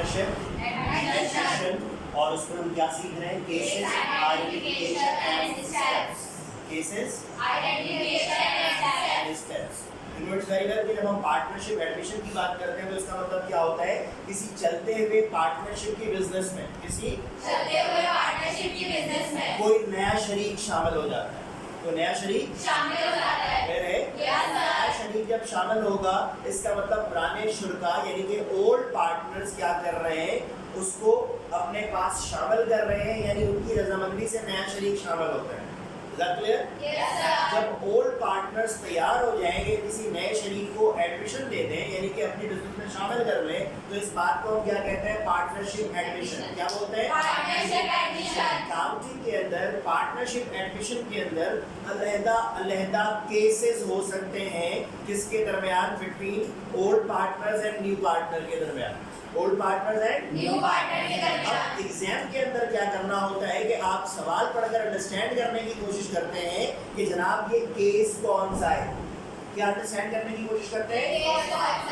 Partnership, और उसमें हम क्या सीख रहे हैं? Cases, identification and steps. Cases, identification and steps. It's very well कि जब हम पार्टनरशिप एडमिशन की बात करते हैं तो इसका मतलब क्या होता है? किसी चलते हुए पार्टनरशिप के बिजनेस में, किसी चलते हुए पार्टनरशिप की बिजनेस में कोई नया शरीक शामिल हो जाता है। तो नया शरीक शामिल हो जाता है। नया शरीक जब शामिल होगा, इसका मतलब पुराने शुरका यानी कि ओल्ड पार्टनर्स क्या कर रहे हैं? उसको अपने पास शामिल कर रहे हैं, यानी उनकी रजामंदी से नया शरीक शामिल होता है। क्लियर? जब ओल्ड पार्टनर्स तैयार हो जाएंगे, किसी नए शरीक को एडमिशन दे दें यानी कि अपनी बिजनेस में शामिल कर लें, तो इस बात को हम क्या कहते हैं? Partnership admission. क्या बोलते हैं? Partnership admission. काउंटिंग के अंदर, पार्टनरशिप एडमिशन के अंदर अलग-अलग केसेस हो सकते हैं। किसके दरमियान? Between old partners and new partner के दरमियान। Old partners and new partner के दरमियान। अब एग्जाम के अंदर क्या करना होता है कि आप सवाल पढ़कर अंडरस्टैंड करने की कोशिश करते हैं कि जनाब ये केस कौन सा है। क्या अंडरस्टैंड करने की कोशिश करते हैं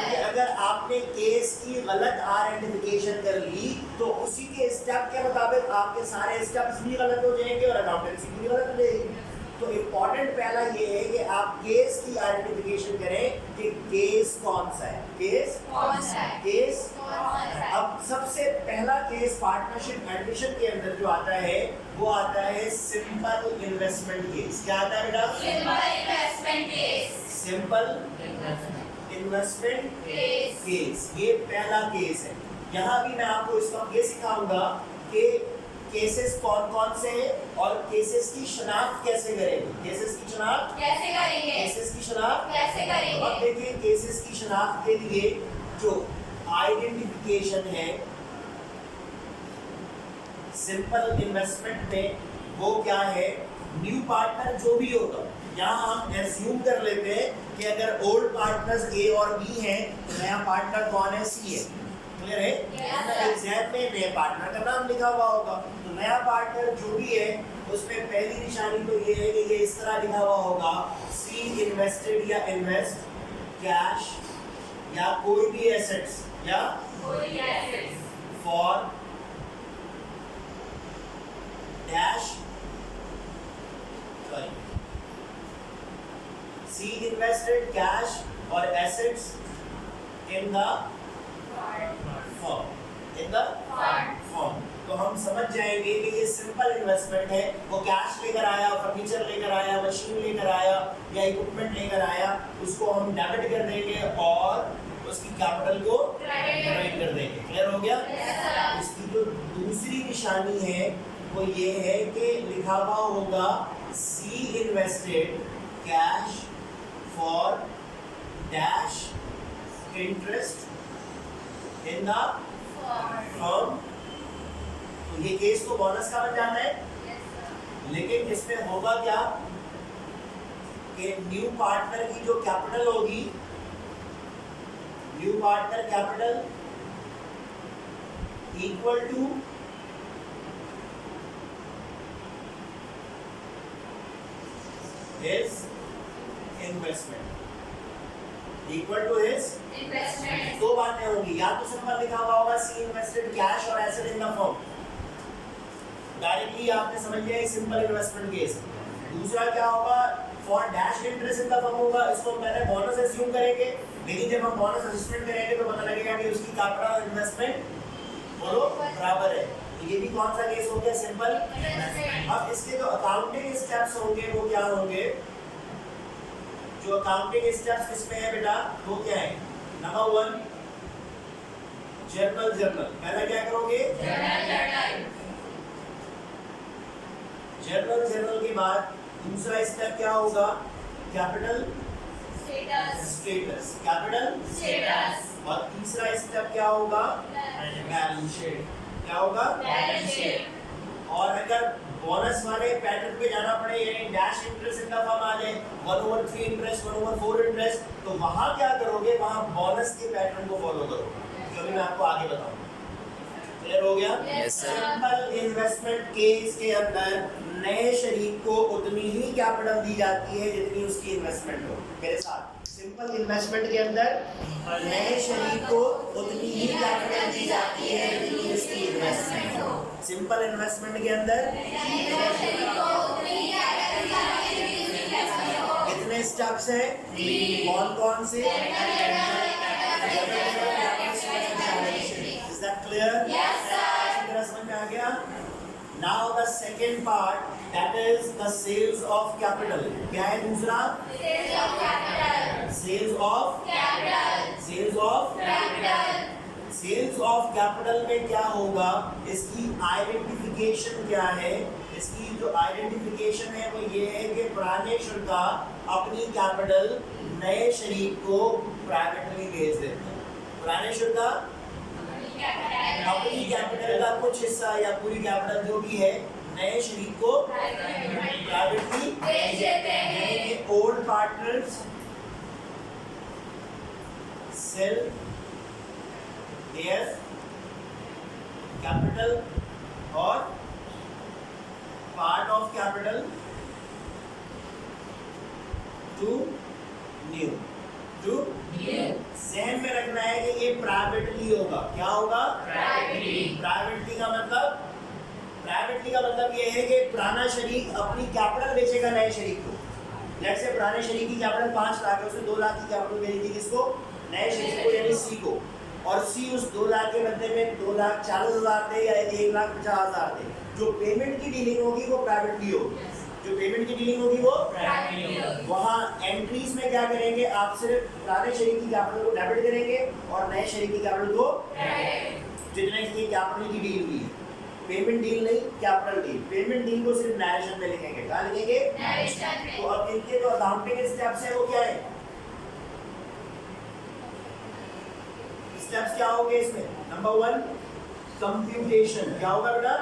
कि अगर आपने केस की गलत आइडेंटिफिकेशन कर ली तो उसी के स्टेप के मुताबिक आपके सारे स्टेप्स भी गलत हो जाएंगे और अकाउंटेंसी भी गलत हो जाएगी। तो इम्पोर्टेंट पहला ये है कि आप केस की आइडेंटिफिकेशन करें कि केस कौन सा है। केस कौन सा है? केस कौन सा है? अब सबसे पहला केस पार्टनरशिप एडमिशन के अंदर जो आता है वो आता है सिंपल इन्वेस्टमेंट केस। क्या आता है बेटा? Simple investment case. Simple investment case, ये पहला केस है। यहाँ भी मैं आपको इसका ये सिखाऊंगा कि केसेस कौन कौन से हैं और केसेस की शनाख्त कैसे करेंगे। केसेस की शनाख्त कैसे करेंगे? केसेस की शनाख्त कैसे करेंगे? अब देखिए, केसेस की शनाख्त के लिए जो आइडेंटिफिकेशन है सिंपल इन्वेस्टमेंट में, वो क्या है? न्यू पार्टनर जो भी होगा, यहाँ हम एज्यूम कर लेते हैं कि अगर ओल्ड पार्टनर्स ए और बी हैं तो नया पार्टनर कौन है? सी है। क्लियर है? एग्जाम में नए पार्टनर का नाम लिखा हुआ होगा, तो नया पार्टनर जो भी है उसमें पहली निशानी तो ये है कि ये इस तरह लिखा हुआ होगा, सी इन्वेस्टेड या इन्वेस्ट कैश या कोई भी एसेट्स या कोई assets for dash, sorry, C invested cash और assets in the form, in the form. तो हम समझ जाएंगे कि ये सिंपल इन्वेस्टमेंट है। वो कैश लेकर आया, फर्नीचर लेकर आया, मशीन लेकर आया या इक्विपमेंट लेकर आया, उसको हम डेबिट कर देंगे और उसकी कैपिटल को क्रेडिट कर देंगे। क्लियर हो गया? इसकी जो दूसरी निशानी है वो ये है कि लिखा हुआ होगा सी invested cash for dash interest in the firm. तो ये केस तो बोनस का बन जाता है, लेकिन इसमें होगा क्या कि न्यू पार्टनर की जो कैपिटल होगी, new partner capital equal to his investment, equal to his investment. दो बातें होंगी, या तो सिंपल लिखा हुआ होगा सी इन्वेस्टेड कैश और asset in the firm, directly आपने समझ लिया सिंपल इन्वेस्टमेंट केस। दूसरा क्या होगा? For dash interest in the firm होगा, इसको पहले बोनस एज्यूम करेंगे, लेकिन जब हम बोनस एडजस्टमेंट करेंगे तो पता लगेगा कि उसकी कैपिटल और इन्वेस्टमेंट बोलो बराबर है। तो ये भी कौन सा केस हो गया? सिंपल। अब इसके जो अकाउंटिंग स्टेप्स होंगे वो क्या होंगे? जो अकाउंटिंग स्टेप्स इसमें है बेटा वो क्या है? Number 1 journal. पहला क्या करोगे? जर्नल के बाद दूसरा स्टेप क्या होगा? Capital status, capital status. और तीसरा स्टेप क्या होगा? Balance sheet. क्या होगा? Balance sheet. और अगर बोनस वाले पैटर्न पे जाना पड़े, यानी dash interest in the firm आ जाए, 1/3 इंटरेस्ट, 1/4 इंटरेस्ट, तो वहां क्या करोगे? वहां बोनस के पैटर्न को फॉलो करोगे, जो भी मैं आपको आगे बताऊंगा। क्लियर हो गया? Yes, sir. Simple investment case के अंदर नए शरीक को उतनी ही कैपिटल दी जाती है जितनी उसकी इन्वेस्टमेंट हो। मेरे साथ, सिंपल इन्वेस्टमेंट के अंदर नए शरीक को उतनी ही कैपिटल दी जाती है जितनी उसकी इन्वेस्टमेंट हो। सिंपल इन्वेस्टमेंट के अंदर कितने स्टेप्स है? कौन कौन से? Is that clear? Yes, sir. अच्छी तरह समझ में आ गया? Now the second part, that is the sales of capital. क्या है दूसरा? Sales of capital. Sales of Capital. Sales of Capital. Sales of capital में क्या होगा? इसकी आइडेंटिफिकेशन क्या है? इसकी जो आइडेंटिफिकेशन है वो ये है कि पुराने शुरा अपनी कैपिटल नए शरीक को प्राइवेटली बेच देते हैं। पुराने शुरा अपनी कैपिटल का कुछ हिस्सा या पूरी कैपिटल जो भी है नए शरीक को प्राइवेटली बेच देते हैं। यानी कि old partners sell their capital or part of capital to new ज़हन में रखना है कि ये प्राइवेटली होगा। क्या होगा? प्राइवेटली का मतलब ये है कि पुराना शरीक अपनी कैपिटल बेचेगा नए शरीक को। लेट्स से पुराने शरीक की कैपिटल 5 लाख है, उसने 2 लाख की कैपिटल बेची थी किसको? नए शरीक को यानी सी को। और सी उस 2 लाख के बदले में 2,40,000 दे या 1,50,000 दे। जो पेमेंट की डीलिंग होगी वो प्राइवेटली होगी। जो पेमेंट की डीलिंग होगी वो वहाँ एंट्रीज में क्या करेंगे? आप सिर्फ पुराने शरीक की कैपिटल को डेबिट करेंगे और नए शरीक की कैपिटल को जितने की कैपिटल की डील हुई है। पेमेंट डील नहीं, कैपिटल डील। पेमेंट डील को सिर्फ नरेशन में लिखेंगे। क्या लिखेंगे? तो अब इनके जो अकाउंटिंग स्टेप्स है वो क्या है? स्टेप्स क्या होंगे इसमें? Number 1 computation. क्या होगा बेटा?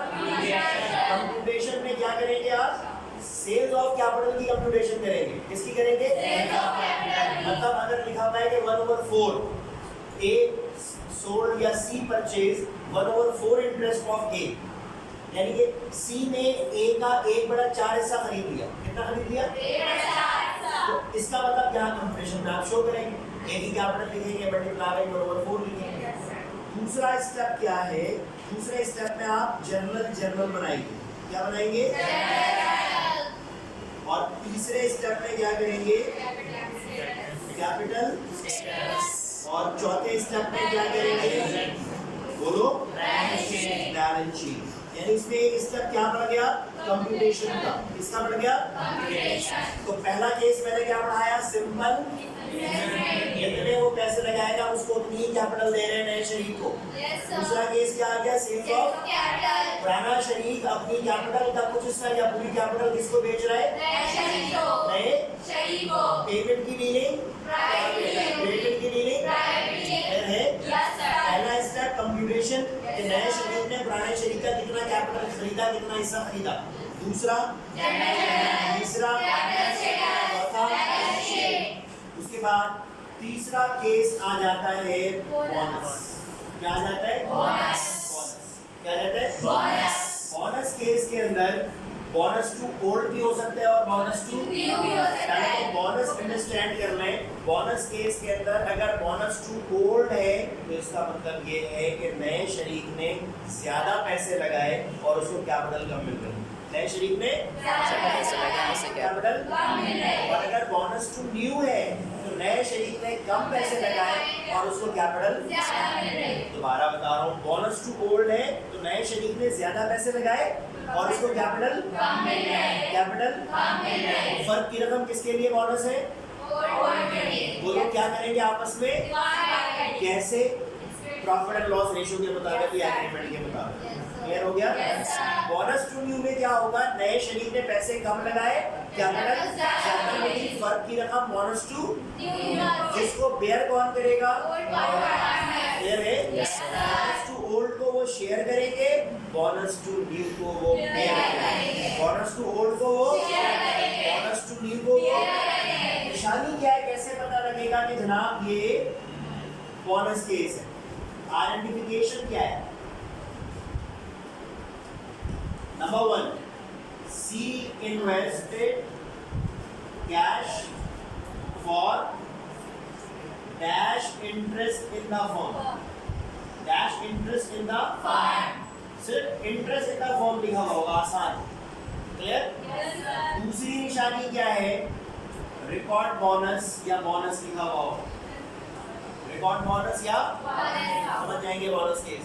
कंप्यूटेशन में क्या करेंगे आप? सेल्स ऑफ कैपिटल की कंप्यूटेशन करेंगे। किसकी करेंगे? मतलब अगर लिखा हुआ है कि 1/4 ए सोल्ड या सी परचेज 1/4 इंटरेस्ट ऑफ ए, यानी कि सी ने ए का 1/4 हिस्सा खरीद लिया। कितना खरीद लिया? तो इसका मतलब क्या कंप्यूटेशन में आप शो करेंगे? ए की कैपिटल लिखेंगे, मल्टीप्लाई बाय 1/4 लिखेंगे। दूसरा स्टेप क्या है? दूसरे स्टेप में आप जर्नल बनाएंगे। क्या बनाएंगे? और तीसरे स्टेप में क्या करेंगे? कैपिटल। और चौथे स्टेप में क्या करेंगे? बोलो। Balance sheet. यानी इसमें एक स्टेप क्या बढ़ गया? कंप्यूटेशन का। किसका बढ़ गया? तो पहला केस मैंने क्या पढ़ाया? सिंपल। जितने वो पैसे लगाएगा उसको उतनी ही कैपिटल दे रहे हैं नए शरीक को। दूसरा केस क्या आ गया? सेल्स ऑफ पुराना शरीक अपनी कैपिटल का कुछ हिस्सा या पूरी कैपिटल किसको बेच रहा है? नए शरीक को। पेमेंट की डीलिंग है। पहला स्टेप कंप्यूटेशन कि नए शरीक ने पुराने शरीक का कितना कैपिटल खरीदा, कितना हिस्सा खरीदा। दूसरा, तीसरा, चौथा, उसके बाद तीसरा केस आ जाता है बोनस। क्या आ जाता है? बोनस। क्या आ जाता है? बोनस केस के अंदर बोनस टू ओल्ड भी हो सकता है और बोनस टू न्यू भी हो सकता है। बोनस अंडरस्टैंड कर लें। बोनस केस के अंदर अगर बोनस टू ओल्ड है तो इसका मतलब ये है कि नए शरीक ने ज्यादा पैसे लगाए और उसको कैपिटल कम मिल रही है। नए शरीक ने कैपिटल कम मिल रही है। और अगर बोनस टू न्यू है तो नए शरीक ने कम पैसे लगाए और उसको कैपिटल ज्यादा मिल रही है। दोबारा बता रहा हूँ, बोनस टू ओल्ड है तो नए शरीक ने ज्यादा पैसे लगाए और उसको कैपिटल कम मिल रहा है। कैपिटल कम मिल रहा है। फर्क की रकम किसके लिए बोनस है? बोलो क्या करेंगे आपस में? कैसे? प्रॉफिट एंड लॉस रेशियो के मुताबिक या एग्रीमेंट के मुताबिक। क्लियर हो गया? बोनस टू न्यू में क्या होगा? नए शरीक ने पैसे कम लगाए, कैपिटल ज्यादा, लेकिन फर्क की रकम बोनस टू जिसको बेयर कौन करेगा? क्लियर है? बोनस टू ओल्ड को वो शेयर करेंगे, बोनस टू न्यू को वो बेयर करेंगे। बोनस टू ओल्ड को वो बोनस टू न्यू को वो। निशानी क्या है? कैसे पता लगेगा कि जनाब ये बोनस केस है? आइडेंटिफिकेशन क्या है? Number 1, C invested cash for dash interest in the firm. Dash interest in the Fund. सिर्फ इंटरेस्ट इन द फॉर्म लिखा हुआ होगा, आसान। क्लियर? Yes, sir. दूसरी निशानी क्या है? रिकॉर्ड बोनस या बोनस लिखा हुआ होगा। रिकॉर्ड बोनस या Bonus. समझ जाएंगे bonus case.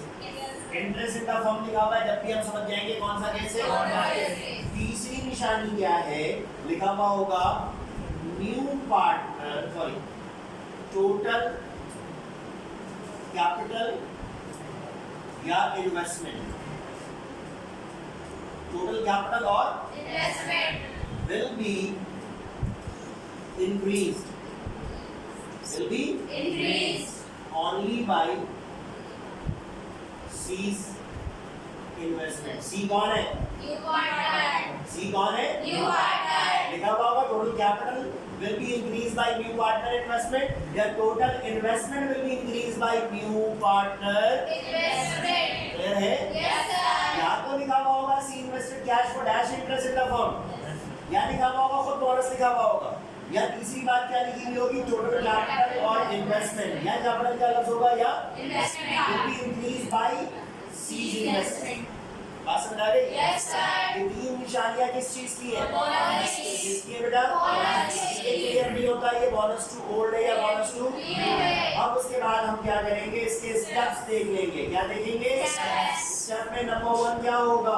Interest in the form लिखा हुआ है, जब भी हम समझ जाएंगे कौन सा केस है। Bonus. तीसरी निशानी क्या है? लिखा हुआ होगा new partner, sorry, total capital या इन्वेस्टमेंट। टोटल कैपिटल और Investment. will be increased Increase. only by C's investment। C कौन है? New partner. C कौन है? New partner. लिखा हुआ होगा total capital will be increased by new partner investment या total investment will be increased by new partner। Investment. Clear है? Yes, sir. या तो लिखा हुआ होगा C invested cash for dash interest in the firm, या लिखा हुआ होगा खुद बोनस लिखा हुआ होगा, या तीसरी बात क्या लिखी हुई होगी? टोटल कैपिटल और इन्वेस्टमेंट, या कैपिटल का लफ्ज होगा या Investment. will be increased by C's investment। बात समझ आ गई? Yes, sir. ये तीन निशानियां किस चीज की है? Bonus की। किसकी है बेटा? बोनस की। इसके क्लियर नहीं होता ये बोनस टू ओल्ड है या बोनस टू New है। अब उसके बाद हम क्या करेंगे? इसके स्टेप्स देख लेंगे। क्या देखेंगे? Steps। स्टेप में नंबर 1 क्या होगा?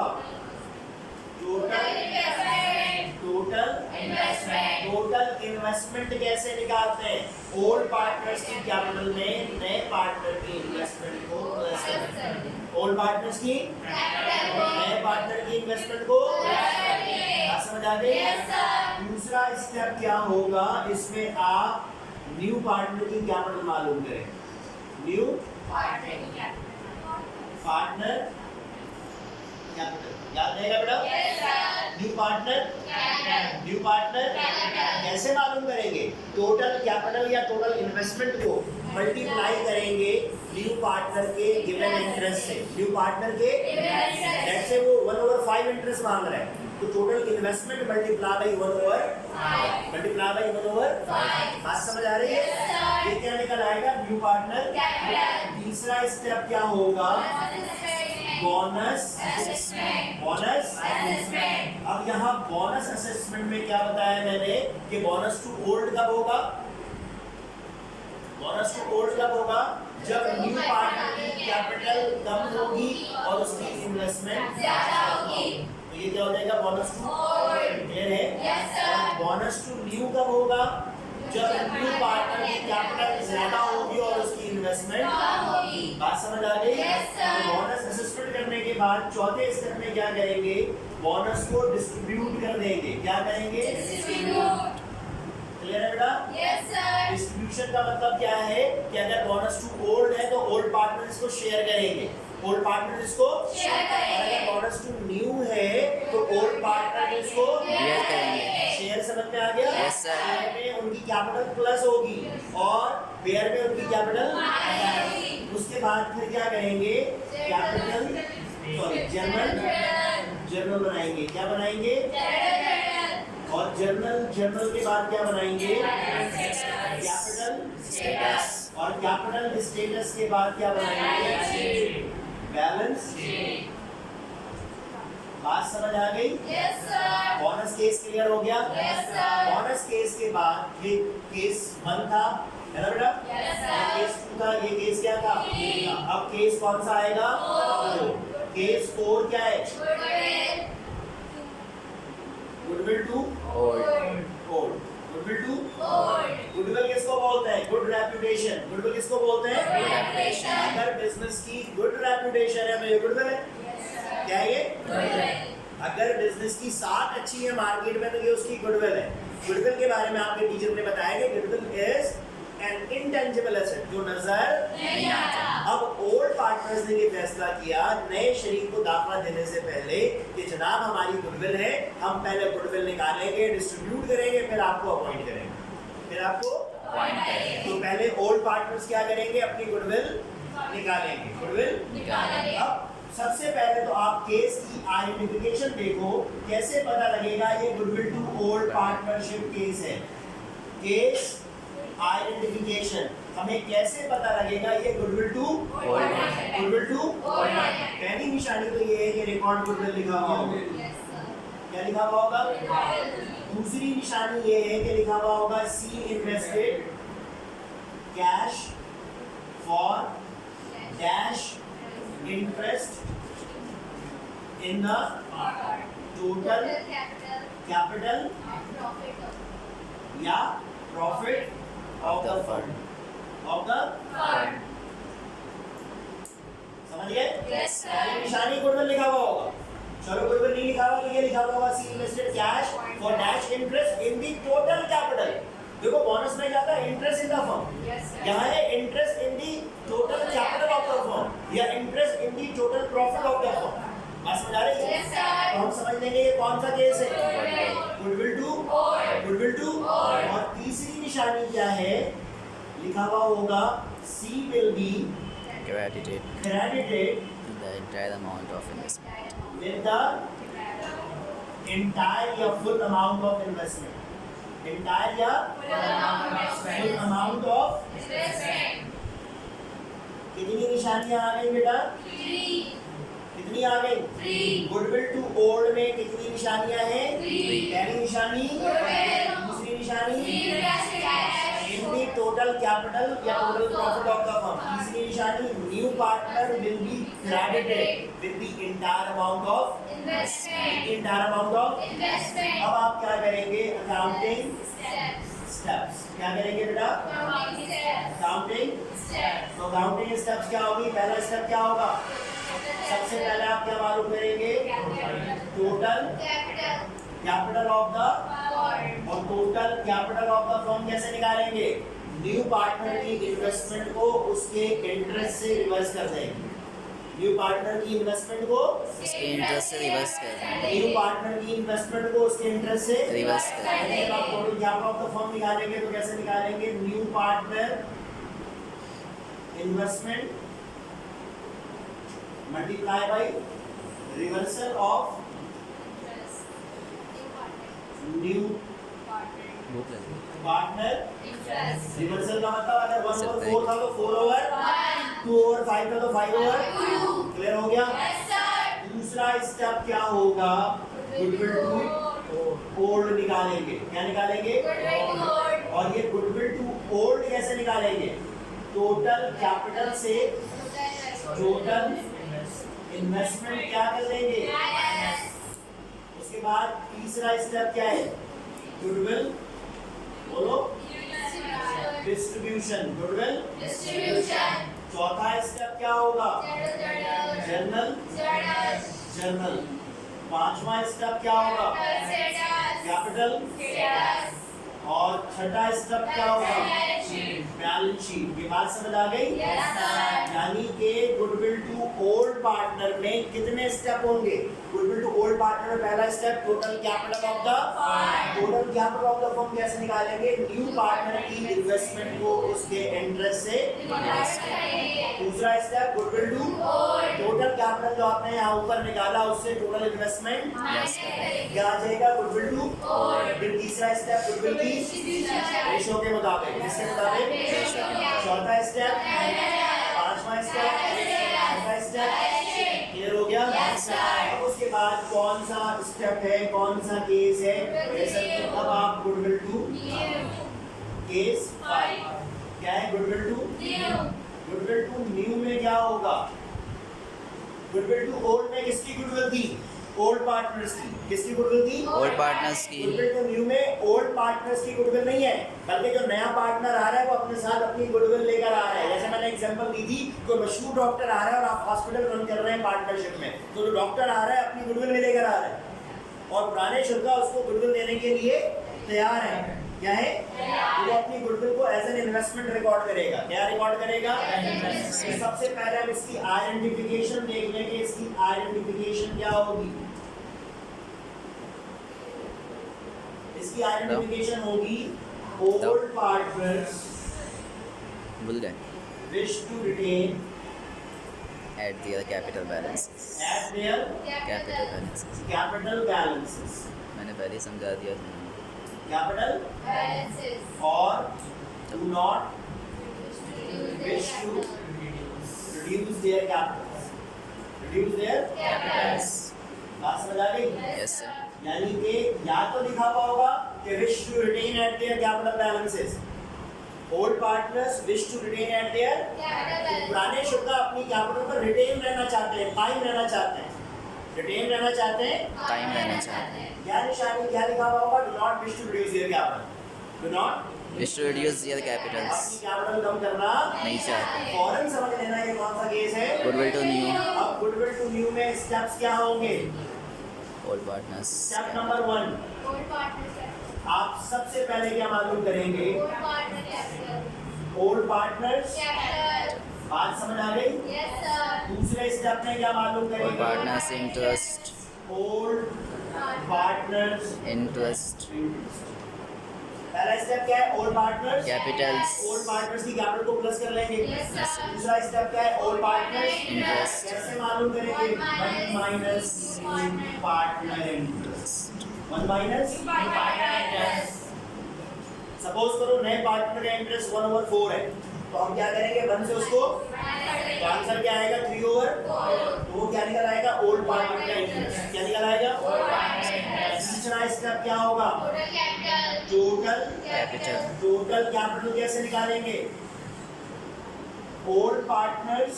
Total Investment. Total Investment. Total investment कैसे निकालते हैं? ओल्ड पार्टनर्स की कैपिटल में नए पार्टनर की इन्वेस्टमेंट को प्लस करते हैं। ओल्ड पार्टनर्स की Capital को नए पार्टनर की इन्वेस्टमेंट को प्लस करेंगे। बात समझ आ गई? Yes, sir. दूसरा स्टेप क्या होगा? इसमें आप न्यू पार्टनर की कैपिटल मालूम करें। न्यू Partner की capital. पार्टनर कैपिटल याद रहेगा बेटा? Yes, sir. New partner Capital. New partner Capital. कैसे मालूम करेंगे? टोटल कैपिटल या टोटल इन्वेस्टमेंट को मल्टीप्लाई करेंगे न्यू पार्टनर के गिवन इंटरेस्ट से। न्यू पार्टनर के Investment. लेट्स से वो 1/5 इंटरेस्ट मांग रहा है, तो total investment multiply by 1/5 multiply by 1/5। बात समझ आ रही है? Yes, sir. ये क्या निकल आएगा? New partner Capital. तीसरा स्टेप क्या होगा? Bonus Assessment. Bonus Assessment. अब यहाँ बोनस असेसमेंट में क्या बताया मैंने कि बोनस टू ओल्ड कब होगा? बोनस टू ओल्ड कब होगा? जब न्यू पार्टनर की कैपिटल कम होगी और उसकी इन्वेस्टमेंट ज़्यादा होगी। तो ये क्या हो जाएगा? Bonus to Old. क्लियर है? Yes, sir. Bonus to new कब होगा? जब न्यू पार्टनर की कैपिटल ज्यादा होगी और उसकी इन्वेस्टमेंट कम होगी। बात समझ आ गई? Yes, sir. बोनस असेसमेंट करने के बाद चौथे स्टेप में क्या करेंगे? बोनस को डिस्ट्रीब्यूट कर देंगे। क्या करेंगे? Distribute. क्लियर है बेटा? Yes, sir. डिस्ट्रीब्यूशन का मतलब क्या है कि अगर बोनस टू ओल्ड है तो ओल्ड पार्टनर इसको शेयर करेंगे, ओल्ड पार्टनर इसको Share और करेंगे। अगर बोनस टू न्यू है तो ओल्ड पार्टनर इसको Share करेंगे। शेयर। समझ में आ गया? Yes, sir. शेयर में उनकी कैपिटल प्लस होगी और बेयर में उनकी कैपिटल माइनस होगी। उसके बाद फिर क्या करेंगे? कैपिटल सॉरी जर्नल बनाएंगे। क्या बनाएंगे? और जर्नल के बाद क्या बनाएंगे? कैपिटल और कैपिटल स्टेटस के बाद क्या बनाएंगे? बैलेंस। बात समझ आ गई? Yes, sir. Bonus case clear हो गया? Yes, sir. बोनस केस के बाद ये केस 1 था, है ना बेटा? Yes, ये sir. केस 2 था, ये केस क्या था? Three. अब केस कौन सा आएगा? 4. केस 4 क्या है? Goodwill. Goodwill to Old. Old. Goodwill to Old. Goodwill किसको बोलते हैं? Good reputation. गुडविल किसको बोलते हैं? Good reputation. अगर बिजनेस की गुड रेपुटेशन है तो ये गुडविल है। Yes, sir. क्या है ये? Goodwill. अगर बिजनेस की साख अच्छी है मार्केट में तो ये उसकी गुडविल है। गुडविल के बारे में आपके टीचर ने बताया कि goodwill is an intangible asset जो नजर नहीं आता। अब ओल्ड पार्टनर्स ने ये फैसला किया नए शरीक को दाखला देने से पहले कि जनाब हमारी गुडविल है, हम पहले गुडविल निकालेंगे, डिस्ट्रीब्यूट करेंगे, फिर आपको अपॉइंट करेंगे। फिर आपको तो पहले ओल्ड पार्टनर्स क्या करेंगे? अपनी गुडविल निकालेंगे। गुडविल निकालेंगे। अब सबसे पहले तो आप केस की आइडेंटिफिकेशन देखो, कैसे पता लगेगा ये goodwill to old partnership case है। केस आइडेंटिफिकेशन हमें कैसे पता लगेगा ये गुडविल टू गुडविल टू पहली निशानी तो ये है कि रिकॉर्ड गुडविल लिखा हुआ होगा। क्या लिखा हुआ होगा? दूसरी निशानी ये है कि लिखा हुआ होगा सी invested cash for dash interest in the total capital या प्रॉफिट ऑफ द फंड समझ गए? Yes, sir. पहली निशानी गुडविल लिखा हुआ होगा। चलो गुडविल नहीं लिखा हुआ तो ये लिखा हुआ होगा सी invested cash for dash interest in the total capital. देखो बोनस में जाता है इंटरेस्ट इन द फर्म, यहाँ है interest in the total capital of the firm या interest in the total profit of the firm. बात समझ आ रही है? Yes, sir. तो हम समझ लेंगे ये कौन सा केस है? गुडविल टू और तीसरी निशानी क्या है? लिखा हुआ होगा C will be credited credited the entire amount of investment. with the entire या full amount of investment. Entire या full amount of कितनी निशानियां आ गई बेटा? कितनी आ गई? गुडविल टू ओल्ड में कितनी निशानियां हैं? पहली निशानी, दूसरी निशानी इन दी टोटल कैपिटल या total profit of the firm, तीसरी निशानी new partner will be credited with the entire amount of अब आप क्या करेंगे? Accounting steps. क्या करेंगे बेटा? अकाउंटिंग। तो अकाउंटिंग स्टेप्स क्या होगी? पहला स्टेप क्या होगा? सबसे पहले आप क्या मालूम करेंगे? टोटल कैपिटल ऑफ द और total capital of the firm कैसे निकालेंगे? न्यू पार्टनर की इन्वेस्टमेंट को उसके इंटरेस्ट से रिवर्स कर देंगे। न्यू पार्टनर की इन्वेस्टमेंट को उसके इंटरेस्ट से रिवर्स कर देंगे। न्यू पार्टनर की इन्वेस्टमेंट को उसके इंटरेस्ट से रिवर्स कर देंगे। जब आप total capital of the firm निकालेंगे तो कैसे निकालेंगे? New partner investment multiply by reversal of new partner. Reversal का मतलब अगर 1 ओवर 4 था तो 4 ओवर 2 ओवर 5 था तो 5 ओवर। क्लियर हो गया? दूसरा स्टेप क्या होगा? गुडविल टू ओल्ड निकालेंगे। क्या निकालेंगे? और ये गुडविल टू ओल्ड कैसे निकालेंगे? टोटल कैपिटल से टोटल इन्वेस्टमेंट क्या कर देंगे? उसके बाद तीसरा स्टेप क्या है? गुडविल बोलो डिस्ट्रीब्यूशन। गुडविल चौथा स्टेप क्या होगा? जर्नल। पांचवा स्टेप क्या होगा? कैपिटल। और छठा स्टेप क्या होगा? Balance sheet. ये बात समझ आ गई? यानी कि गुडविल टू ओल्ड पार्टनर में कितने स्टेप होंगे? गुडविल टू ओल्ड पार्टनर में पहला step total capital of the firm कैसे निकालेंगे? न्यू पार्टनर की इन्वेस्टमेंट को उसके इंटरेस्ट से। दूसरा step goodwill to total capital जो आपने यहाँ ऊपर निकाला उससे टोटल इन्वेस्टमेंट क्या आ जाएगा? Goodwill to. फिर तीसरा स्टेप गुडविल की रेशो के मुताबिक। किसके मुताबिक? चौथा स्टेप, पांचवा स्टेप, छठा स्टेप। क्लियर हो गया? अब उसके बाद कौन सा स्टेप है, कौन सा केस है? जैसे अब आप गुडविल टू केस 5 क्या है? गुडविल टू न्यू में क्या होगा? गुडविल टू ओल्ड में किसकी गुडविल थी? ओल्ड पार्टनर्स की। किसकी गुडविल थी? ओल्ड पार्टनर्स की। गुडविल टू न्यू में ओल्ड पार्टनर्स की गुडविल नहीं है, बल्कि जो नया पार्टनर आ रहा है वो अपने साथ अपनी गुडविल लेकर आ रहा है। जैसे मैंने एग्जांपल दी थी, कोई मशहूर डॉक्टर आ रहा है और आप हॉस्पिटल रन कर रहे हैं पार्टनरशिप में, तो जो डॉक्टर आ रहा है अपनी गुडविल भी लेकर आ रहा है और पुराने शुल्का उसको गुडविल देने के लिए तैयार है। क्या है? वो अपनी गुडविल को एज एन इन्वेस्टमेंट रिकॉर्ड करेगा। क्या रिकॉर्ड करेगा? तो सबसे पहले हम इसकी आइडेंटिफिकेशन देख लेंगे। इसकी आइडेंटिफिकेशन क्या होगी? इसकी आइडेंटिफिकेशन होगी ओल्ड पार्टनर्स भूल गए wish to retain at their capital balances. at their Capital balances. capital balances मैंने पहले ही समझा दिया था। capital or do not wish to reduce their capitals. Reduce their Capitals. बात समझ आ गई? Yes, sir. यानी कि या तो लिखा हुआ होगा कि wish to retain at their capital balances. Old partners wish to retain at their पुराने शुद्धा अपनी कैपिटल पर रिटेन रहना चाहते हैं, कायम रहना चाहते हैं, रिटेन रहना चाहते हैं, Time रहना चाहते हैं. क्या निशानी क्या लिखा हुआ होगा? Do not wish to reduce their capital. Do not Wish to reduce their अपनी capitals. कैपिटल कम करना नहीं चाहते. फौरन समझ लेना ये कौन सा केस है. Goodwill to new. अब गुडविल टू न्यू में स्टेप्स क्या होंगे? Old partners. स्टेप नंबर 1 आप सबसे पहले क्या मालूम करेंगे? Old partners. बात समझ आ गई? दूसरे स्टेप में क्या मालूम Old करेंगे? partners interest. Old partners. Interest. पहला स्टेप क्या है? Old partners. Capitals. Old partners की कैपिटल को प्लस कर लेंगे. Yes, sir. दूसरा स्टेप क्या है? Old partners. Interest. कैसे मालूम करेंगे? 1 minus partner interest. 1 minus suppose करो नए पार्टनर का इंटरेस्ट 1/4 है, तो हम क्या करेंगे? 1 से उसको तो आंसर क्या आएगा? 3/4. तो वो क्या निकल आएगा? ओल्ड पार्टनर का इंटरेस्ट. क्या निकल आएगा? तीसरा स्टेप क्या होगा? Total Capital. टोटल कैपिटल कैसे निकालेंगे? Old partners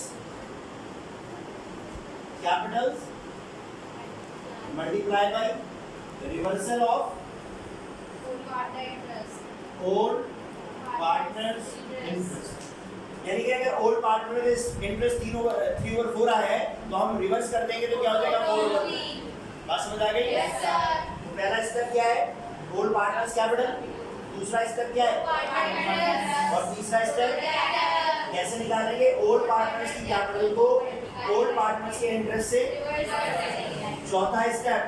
Capitals multiply by reversal of old partners interest. यानी कि अगर ओल्ड पार्टनर का इंटरेस्ट 3/4 आया है तो हम रिवर्स कर देंगे तो क्या हो जाएगा? 4/3. बात समझ आ गई? तो पहला स्टेप क्या है? Old partners capital. दूसरा स्टेप क्या है? और तीसरा स्टेप कैसे निकालेंगे? ओल्ड पार्टनर्स की कैपिटल को ओल्ड पार्टनर्स के इंटरेस्ट से. चौथा स्टेप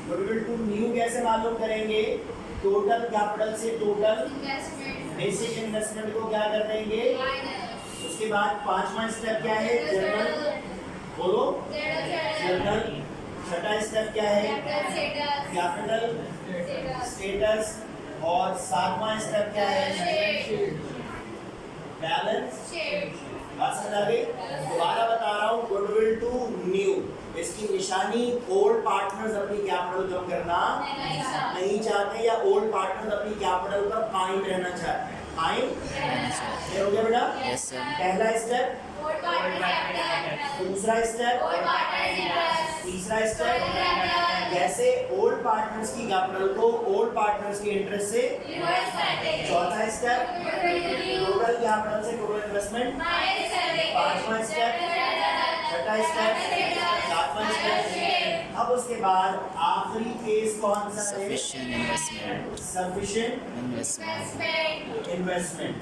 गुडविल टू न्यू कैसे मालूम करेंगे? टोटल कैपिटल से टोटल बेसिक इन्वेस्टमेंट को क्या कर देंगे? उसके बाद पांचवा स्टेप क्या है? जर्नल. बोलो. जर्नल. छठा स्टेप क्या है? Capital status. और सातवां स्टेप क्या है? बैलेंस. बात समझ आ गई? दोबारा बता रहा हूँ. गुडविल टू न्यू इसकी निशानी ओल्ड पार्टनर्स अपनी कैपिटल कम करना नहीं चाहते या ओल्ड पार्टनर्स अपनी कैपिटल पर कायम रहना चाहते हैं. कायम हो गया बेटा? Yes, sir. पहला स्टेप. दूसरा स्टेप. तीसरा स्टेप कैसे ओल्ड पार्टनर्स की कैपिटल को ओल्ड पार्टनर्स के इंटरेस्ट से. चौथा स्टेप टोटल कैपिटल से टोटल इन्वेस्टमेंट. पांचवा स्टेप. छठा स्टेप. सातवां स्टेप. अब उसके बाद आखिरी केस कौन सा है? Sufficient investment. Sufficient Investment. Investment.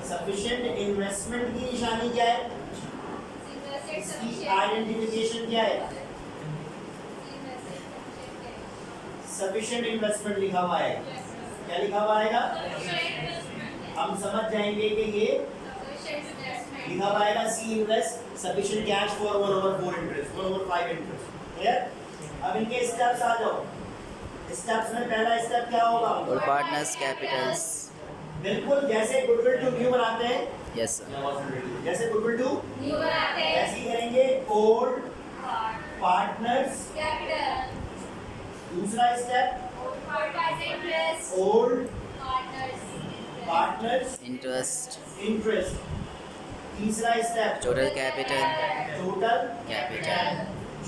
Sufficient investment की निशानी क्या है? इसकी आइडेंटिफिकेशन क्या है? सफिशिएंट इन्वेस्टमेंट लिखा हुआ है. क्या लिखा हुआ आएगा? हम समझ जाएंगे कि ये लिखा हुआ आएगा C invest sufficient cash for 1/4 interest 1/5 interest. Clear? अब इनके स्टेप्स आ जाओ. स्टेप्स में पहला स्टेप क्या होगा? Old partners capitals. बिल्कुल जैसे गुडविल टू न्यू बनाते हैं. Yes, sir. जैसे गुडविल टू ऐसे ही करेंगे. Old partners. दूसरा step old partners Interest. Interest. तीसरा step Total capital. Total Capital.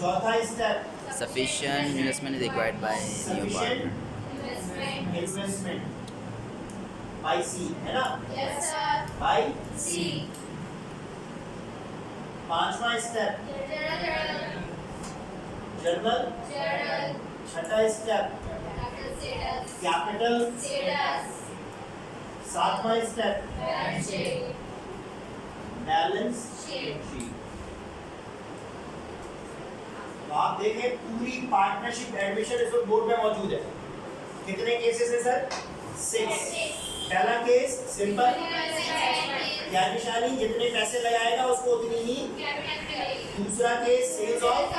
चौथा step Sufficient investment is required by new sufficient partner. Investment by C है ना? बाय पांचवा स्टेप जर्नल. छठा स्टेप कैपिटल. सातवां स्टेप बैलेंस शीट. तो आप देखें पूरी पार्टनरशिप एडमिशन इस वक्त बोर्ड में मौजूद है. कितने केसेस है सर? 6. पहला केस सिंपल क्या निशानी, जितने पैसे लगाएगा उसको उतनी ही। दूसरा केस सेल्स ऑफ,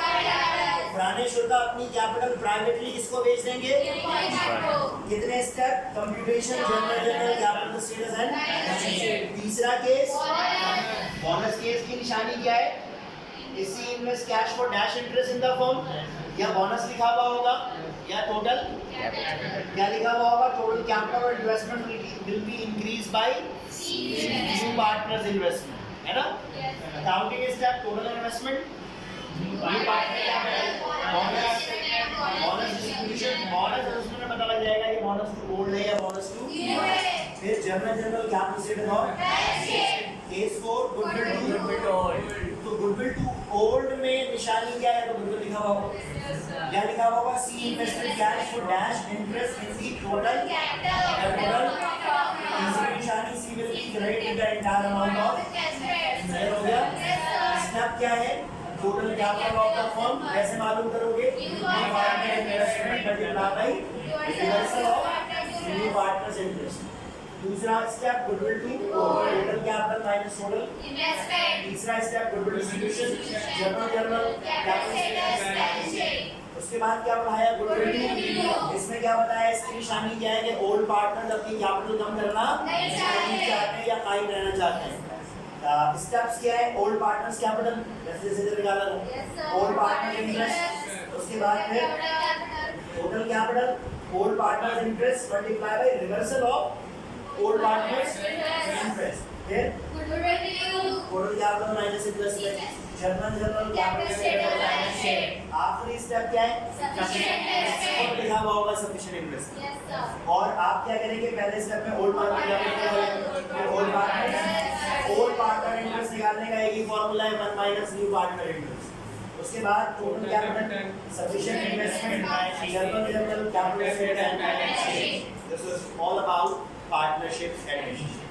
पुराने शुल्का अपनी कैपिटल प्राइवेटली किसको बेच देंगे। कितने step, computation general capital status and. तीसरा केस बोनस केस की निशानी क्या है, इसी invest cash for dash interest in the firm, या बोनस लिखा हुआ होगा या टोटल क्या लिखा हुआ होगा, टोटल कैपिटल और investment will be increase by new partners investment, है ना। Accounting step total investment, new partner capital, bonus distribution, bonus investment में पता लग जाएगा ये बोनस टू ओल्ड है या बोनस टू। फिर जनरल कैपिटल स्टेटस और केस 4 गुडविल टू ओल्ड। तो गुडविल टू ओल्ड में निशानी क्या है, तो गुडविल लिखा हुआ होगा, क्या लिखा हुआ होगा, सी invested cash for dash interest in the total capital. तीसरी निशानी C will be credit the entire amount of, clear हो गया। स्टेप क्या है, total capital of the firm कैसे मालूम करोगे, partner investment multiply by reversal of new partners interest. दूसरा step goodwill to total capital minus total investment. तीसरा step goodwill distribution journal capital. उसके बाद क्या बताया, गुडविल टू, इसमें क्या बताया, इसकी निशानी क्या है कि ओल्ड पार्टनर्स अपनी कैपिटल कम करना नहीं चाहते हैं या कायम रहना चाहते हैं। स्टेप्स क्या है, ओल्ड पार्टनर्स कैपिटल जैसे निकाला था, ओल्ड पार्टनर इंटरेस्ट, उसके बाद फिर total capital, old partners interest multiply by reversal of old partners interest, फिर total capital minus investment, journal capital status. आखिरी स्टेप क्या है, लिखा हुआ होगा सफिशिएंट इन्वेस्टमेंट। और आप क्या करेंगे, पहले स्टेप में old partner, old partner interest निकालने का एक ही फॉर्मूला है, 1 माइनस न्यू पार्टनर इंटरेस्ट। उसके बाद total capital, sufficient investment, journal capital status. This is all about partnership admission.